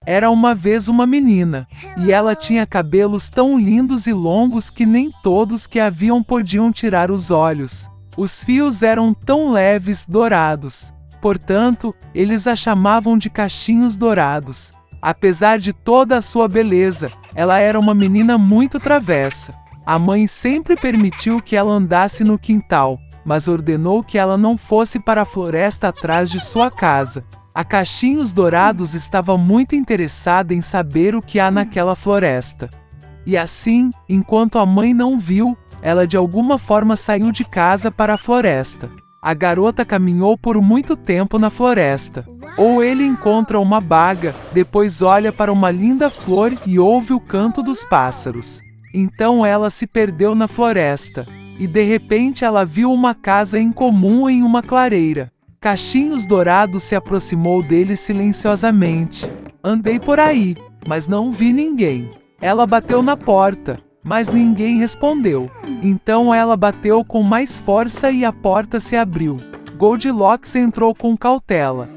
Era uma vez uma menina, e ela tinha cabelos tão lindos e longos que nem todos que a viam podiam tirar os olhos. Os fios eram tão leves, dourados. Portanto, eles a chamavam de cachinhos dourados. Apesar de toda a sua beleza, ela era uma menina muito travessa. A mãe sempre permitiu que ela andasse no quintal, mas ordenou que ela não fosse para a floresta atrás de sua casa. A Cachinhos Dourados estava muito interessada em saber o que há naquela floresta. E assim, enquanto a mãe não viu, ela de alguma forma saiu de casa para a floresta. A garota caminhou por muito tempo na floresta. Ou ele encontra uma baga, depois olha para uma linda flor e ouve o canto dos pássaros. Então ela se perdeu na floresta. E de repente ela viu uma casa incomum em uma clareira. Cachinhos Dourados se aproximou dele silenciosamente. Andei por aí, mas não vi ninguém. Ela bateu na porta, mas ninguém respondeu. Então ela bateu com mais força e a porta se abriu. Goldilocks entrou com cautela.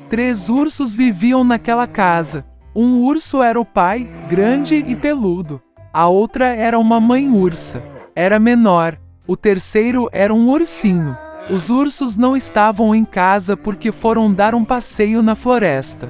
3 ursos viviam naquela casa. Um urso era o pai, grande e peludo. A outra era uma mãe ursa. Era menor. O terceiro era um ursinho. Os ursos não estavam em casa porque foram dar um passeio na floresta.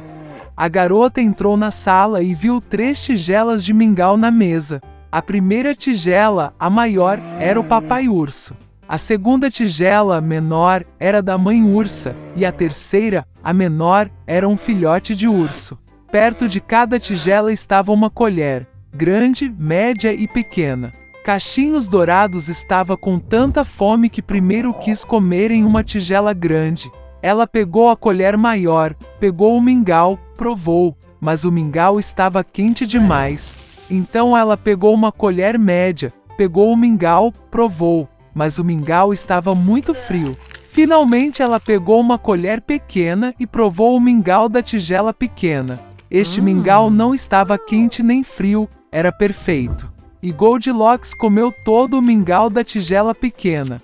A garota entrou na sala e viu 3 tigelas de mingau na mesa. A primeira tigela, a maior, era o papai urso. A segunda tigela, menor, era da mãe ursa. E a terceira, a menor, era um filhote de urso. Perto de cada tigela estava uma colher, grande, média e pequena. Cachinhos Dourados estava com tanta fome que primeiro quis comer em uma tigela grande. Ela pegou a colher maior, pegou o mingau, provou, mas o mingau estava quente demais. Então ela pegou uma colher média, pegou o mingau, provou, mas o mingau estava muito frio. Finalmente ela pegou uma colher pequena e provou o mingau da tigela pequena. Este mingau não estava quente nem frio, era perfeito. E Goldilocks comeu todo o mingau da tigela pequena.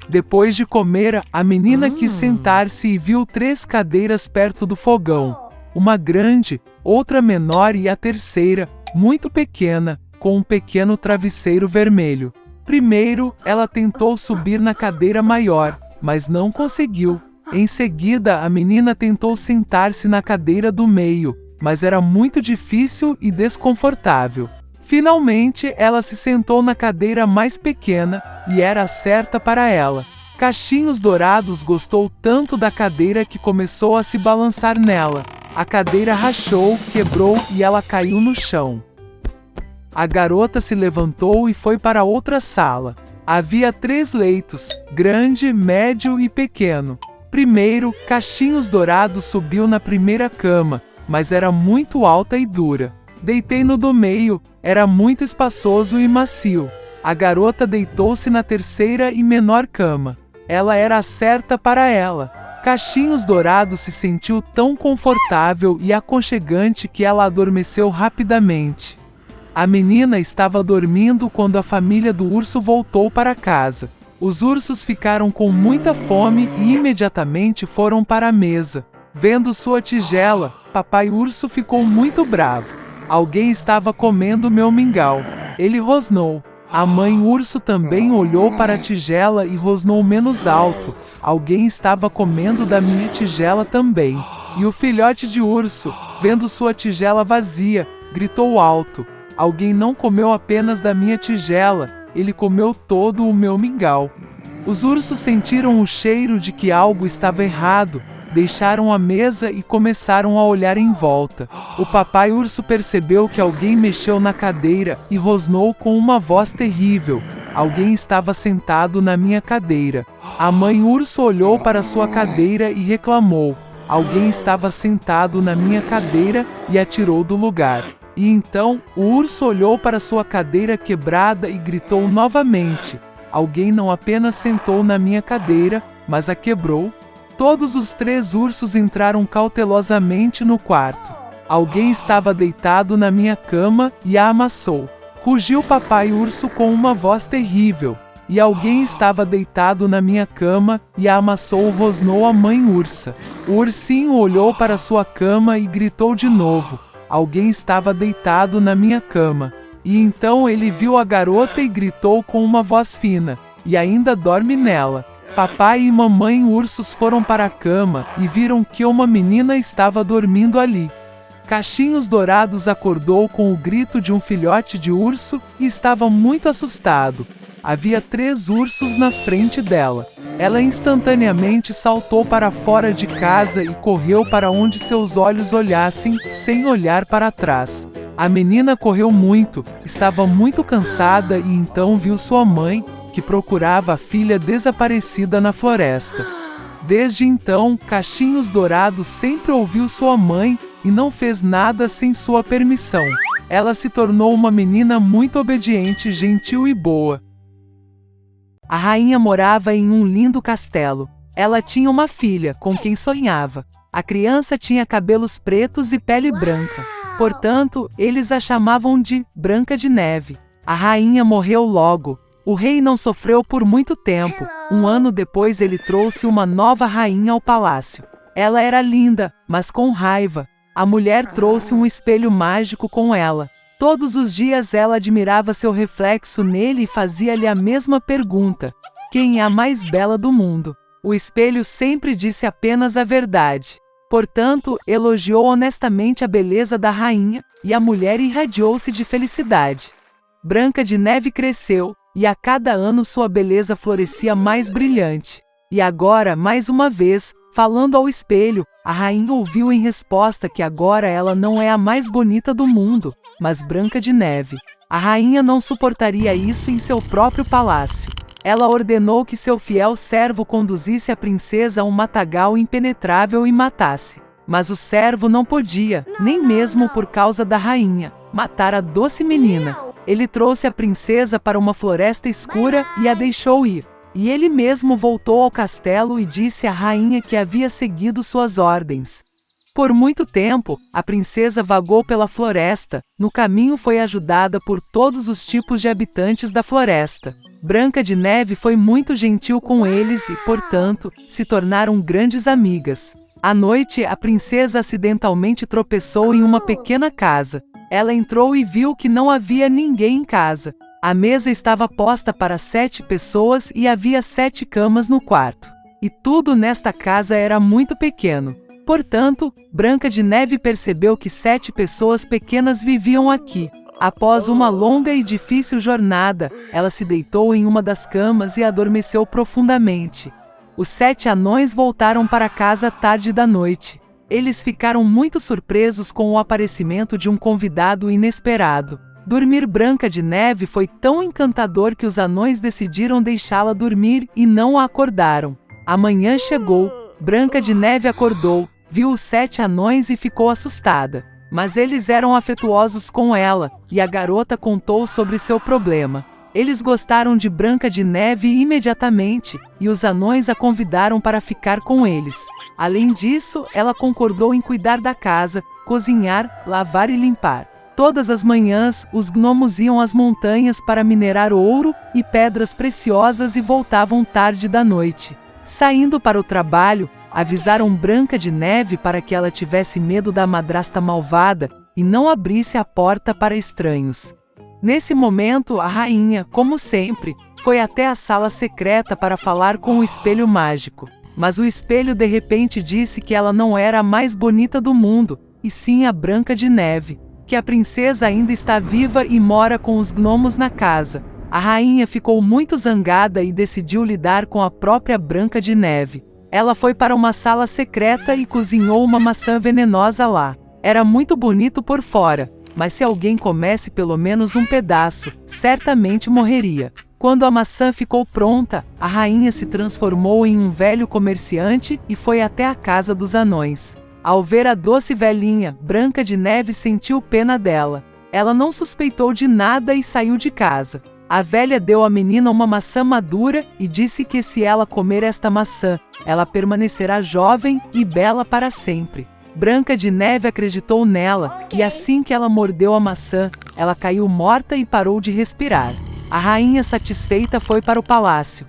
Depois de comer, a menina quis sentar-se e viu 3 cadeiras perto do fogão. Uma grande, outra menor e a terceira, muito pequena, com um pequeno travesseiro vermelho. Primeiro, ela tentou subir na cadeira maior, mas não conseguiu. Em seguida, a menina tentou sentar-se na cadeira do meio, mas era muito difícil e desconfortável. Finalmente, ela se sentou na cadeira mais pequena, e era certa para ela. Cachinhos Dourados gostou tanto da cadeira que começou a se balançar nela. A cadeira rachou, quebrou e ela caiu no chão. A garota se levantou e foi para outra sala. Havia 3 leitos, grande, médio e pequeno. Primeiro, Cachinhos Dourados subiu na primeira cama, mas era muito alta e dura. Deitei no do meio, era muito espaçoso e macio. A garota deitou-se na terceira e menor cama. Ela era certa para ela. Cachinhos Dourados se sentiu tão confortável e aconchegante que ela adormeceu rapidamente. A menina estava dormindo quando a família do urso voltou para casa. Os ursos ficaram com muita fome e imediatamente foram para a mesa. Vendo sua tigela, papai urso ficou muito bravo. Alguém estava comendo meu mingau. Ele rosnou. A mãe urso também olhou para a tigela e rosnou menos alto. Alguém estava comendo da minha tigela também. E o filhote de urso, vendo sua tigela vazia, gritou alto. Alguém não comeu apenas da minha tigela, ele comeu todo o meu mingau. Os ursos sentiram o cheiro de que algo estava errado. Deixaram a mesa e começaram a olhar em volta. O papai urso percebeu que alguém mexeu na cadeira e rosnou com uma voz terrível. Alguém estava sentado na minha cadeira. A mãe urso olhou para sua cadeira e reclamou. Alguém estava sentado na minha cadeira e a tirou do lugar. E então, o urso olhou para sua cadeira quebrada e gritou novamente. Alguém não apenas sentou na minha cadeira, mas a quebrou. Todos os 3 ursos entraram cautelosamente no quarto. Alguém estava deitado na minha cama e a amassou. Rugiu papai urso com uma voz terrível. E alguém estava deitado na minha cama e a amassou, rosnou a mãe ursa. O ursinho olhou para sua cama e gritou de novo. alguém estava deitado na minha cama. E então ele viu a garota e gritou com uma voz fina: "E ainda dorme nela?" Papai e mamãe ursos foram para a cama e viram que uma menina estava dormindo ali. Cachinhos Dourados acordou com o grito de um filhote de urso e estava muito assustado. Havia 3 ursos na frente dela. Ela instantaneamente saltou para fora de casa e correu para onde seus olhos olhassem, sem olhar para trás. A menina correu muito, estava muito cansada e então viu sua mãe, que procurava a filha desaparecida na floresta. Desde então, Cachinhos Dourados sempre ouviu sua mãe e não fez nada sem sua permissão. Ela se tornou uma menina muito obediente, gentil e boa. A rainha morava em um lindo castelo. Ela tinha uma filha, com quem sonhava. A criança tinha cabelos pretos e pele branca. Portanto, eles a chamavam de Branca de Neve. A rainha morreu logo. O rei não sofreu por muito tempo. Um ano depois ele trouxe uma nova rainha ao palácio. Ela era linda, mas com raiva. A mulher trouxe um espelho mágico com ela. Todos os dias ela admirava seu reflexo nele e fazia-lhe a mesma pergunta: quem é a mais bela do mundo? O espelho sempre disse apenas a verdade. Portanto, elogiou honestamente a beleza da rainha, e a mulher irradiou-se de felicidade. Branca de Neve cresceu, e a cada ano sua beleza florescia mais brilhante. E agora, mais uma vez, falando ao espelho, a rainha ouviu em resposta que agora ela não é a mais bonita do mundo, mas Branca de Neve. A rainha não suportaria isso em seu próprio palácio. Ela ordenou que seu fiel servo conduzisse a princesa a um matagal impenetrável e matasse. Mas o servo não podia, nem mesmo por causa da rainha, matar a doce menina. Ele trouxe a princesa para uma floresta escura e a deixou ir. E ele mesmo voltou ao castelo e disse à rainha que havia seguido suas ordens. Por muito tempo, a princesa vagou pela floresta. No caminho foi ajudada por todos os tipos de habitantes da floresta. Branca de Neve foi muito gentil com eles e, portanto, se tornaram grandes amigas. À noite, a princesa acidentalmente tropeçou em uma pequena casa. Ela entrou e viu que não havia ninguém em casa. A mesa estava posta para 7 pessoas e havia 7 camas no quarto. E tudo nesta casa era muito pequeno. Portanto, Branca de Neve percebeu que 7 pessoas pequenas viviam aqui. Após uma longa e difícil jornada, ela se deitou em uma das camas e adormeceu profundamente. Os 7 anões voltaram para casa tarde da noite. Eles ficaram muito surpresos com o aparecimento de um convidado inesperado. Dormir Branca de Neve foi tão encantador que os anões decidiram deixá-la dormir e não a acordaram. A manhã chegou, Branca de Neve acordou, viu os 7 anões e ficou assustada. Mas eles eram afetuosos com ela, e a garota contou sobre seu problema. Eles gostaram de Branca de Neve imediatamente, e os anões a convidaram para ficar com eles. Além disso, ela concordou em cuidar da casa, cozinhar, lavar e limpar. Todas as manhãs, os gnomos iam às montanhas para minerar ouro e pedras preciosas e voltavam tarde da noite. Saindo para o trabalho, avisaram Branca de Neve para que ela tivesse medo da madrasta malvada e não abrisse a porta para estranhos. Nesse momento, a rainha, como sempre, foi até a sala secreta para falar com o espelho mágico. Mas o espelho de repente disse que ela não era a mais bonita do mundo, e sim a Branca de Neve. Que a princesa ainda está viva e mora com os gnomos na casa. A rainha ficou muito zangada e decidiu lidar com a própria Branca de Neve. Ela foi para uma sala secreta e cozinhou uma maçã venenosa lá. Era muito bonito por fora, mas se alguém comesse pelo menos um pedaço, certamente morreria. Quando a maçã ficou pronta, a rainha se transformou em um velho comerciante e foi até a casa dos anões. Ao ver a doce velhinha, Branca de Neve sentiu pena dela. Ela não suspeitou de nada e saiu de casa. A velha deu à menina uma maçã madura e disse que se ela comer esta maçã, ela permanecerá jovem e bela para sempre. Branca de Neve acreditou nela, e assim que ela mordeu a maçã, ela caiu morta e parou de respirar. A rainha satisfeita foi para o palácio.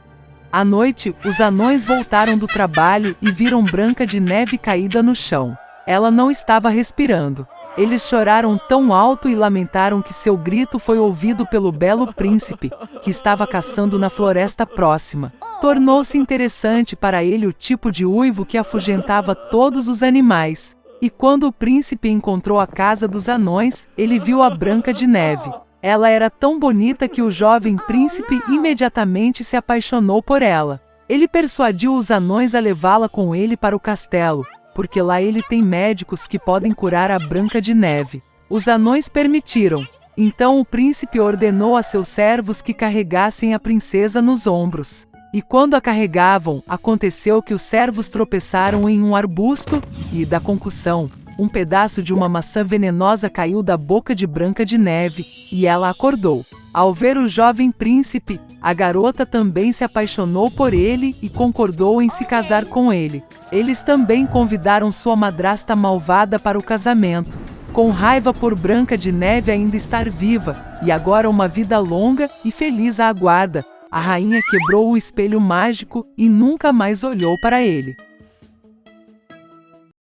À noite, os anões voltaram do trabalho e viram Branca de Neve caída no chão. Ela não estava respirando. Eles choraram tão alto e lamentaram que seu grito foi ouvido pelo belo príncipe, que estava caçando na floresta próxima. Tornou-se interessante para ele o tipo de uivo que afugentava todos os animais. E quando o príncipe encontrou a casa dos anões, ele viu a Branca de Neve. Ela era tão bonita que o jovem príncipe imediatamente se apaixonou por ela. Ele persuadiu os anões a levá-la com ele para o castelo, porque lá ele tem médicos que podem curar a Branca de Neve. Os anões permitiram. Então o príncipe ordenou a seus servos que carregassem a princesa nos ombros. E quando a carregavam, aconteceu que os servos tropeçaram em um arbusto e, da concussão, um pedaço de uma maçã venenosa caiu da boca de Branca de Neve, e ela acordou. Ao ver o jovem príncipe, a garota também se apaixonou por ele e concordou em se casar com ele. Eles também convidaram sua madrasta malvada para o casamento. Com raiva por Branca de Neve ainda estar viva, e agora uma vida longa e feliz a aguarda, a rainha quebrou o espelho mágico e nunca mais olhou para ele.